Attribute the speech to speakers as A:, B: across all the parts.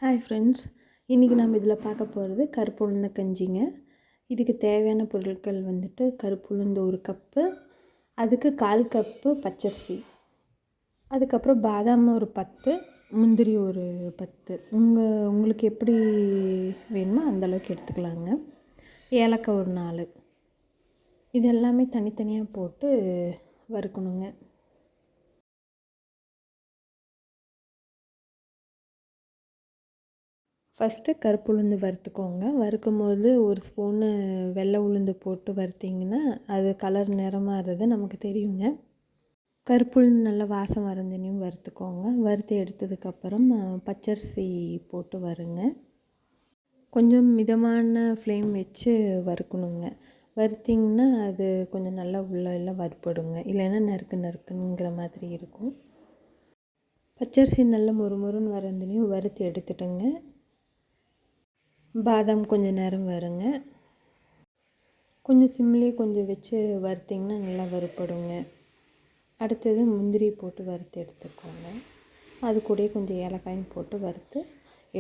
A: Hi friends, இன்றைக்கி நம்ம இதில் பார்க்க போகிறது கருப்பு உளுந்த கஞ்சிங்க. இதுக்கு தேவையான பொருட்கள் வந்துட்டு கருப்பு உளுந்து 1 கப்பு, அதுக்கு 1/4 கப்பு பச்சரிசி, அதுக்கப்புறம் பாதாம் ஒரு 10, முந்திரி ஒரு 10. உங்களுக்கு எப்படி வேணுமோ அந்தளவுக்கு எடுத்துக்கலாங்க. ஏலக்காய் ஒரு 4. இது எல்லாமே தனித்தனியாக போட்டு வறுக்கணுங்க. ஃபஸ்ட்டு கருப்பு உளுந்து வறுத்துக்கோங்க. வறுக்கும்போது ஒரு ஸ்பூனு வெள்ளை உளுந்து போட்டு வறுத்திங்கன்னா அது கலர் நிறமாகிறது நமக்கு தெரியுங்க. கருப்பு உளுந்து நல்லா வாசம் வரந்தனையும் வறுத்துக்கோங்க. வறுத்து எடுத்ததுக்கப்புறம் பச்சரிசி போட்டு வறுங்க. கொஞ்சம் மிதமான ஃப்ளேம் வச்சு வறுக்கணுங்க. வறுத்திங்கன்னா அது கொஞ்சம் நல்லா எல்லாம் வறுபடுங்க. இல்லைன்னா நறுக்குங்கிற மாதிரி இருக்கும். பச்சரிசி நல்லா மொறுமொறுன்னு வரந்தனையும் வறுத்து எடுத்துட்டுங்க. பாதாம் கொஞ்சம் நேரம் வருங்க. கொஞ்சம் சிம்லேயே கொஞ்சம் வச்சு வறுத்திங்கன்னா நல்லா வறுபடுங்க. அடுத்தது முந்திரி போட்டு வறுத்து எடுத்துக்கோங்க. அது கூடயே கொஞ்சம் ஏலக்காயும் போட்டு வறுத்து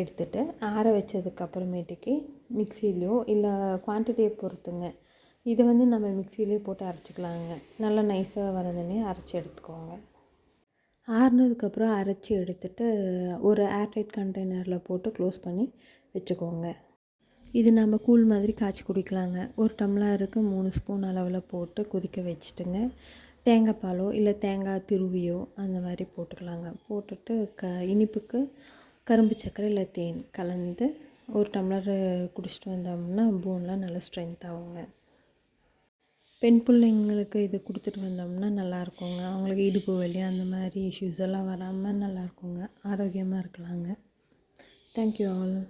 A: எடுத்துகிட்டு ஆற வச்சதுக்கப்புறமேட்டுக்கு மிக்சிலையோ இல்லை குவான்டிட்டியை பொறுத்துங்க. இதை நம்ம மிக்சிலே போட்டு அரைச்சிக்கலாங்க. நல்லா நைஸாக வரதுன்னே அரைச்சி எடுத்துக்கோங்க. ஆறுனதுக்கப்புறம் அரைச்சி எடுத்துகிட்டு ஒரு ஏர்டைட் கண்டெய்னரில் போட்டு க்ளோஸ் பண்ணி வச்சுக்கோங்க. இது நம்ம கூழ் மாதிரி காய்ச்சி குடிக்கலாங்க. 1 டம்ளருக்கு 3 ஸ்பூன் அளவில் போட்டு கொதிக்க வச்சுட்டுங்க. தேங்காய் பாலோ இல்லை தேங்காய் திருவியோ அந்த மாதிரி போட்டுக்கலாங்க. போட்டுட்டு இனிப்புக்கு கரும்பு சர்க்கரை இல்லை தேன் கலந்து 1 டம்ளர் குடிச்சிட்டு வந்தோம்னா போன்லாம் நல்லா ஸ்ட்ரென்த் ஆகுங்க. பெண் பிள்ளைங்களுக்கு இது கொடுத்துட்டு வந்தோம்னா நல்லாயிருக்குங்க. அவங்களுக்கு இடுப்பு வலி அந்த மாதிரி இஷ்யூஸ் எல்லாம் வராமல் நல்லாயிருக்குங்க. ஆரோக்கியமாக இருக்கலாங்க. Thank you all.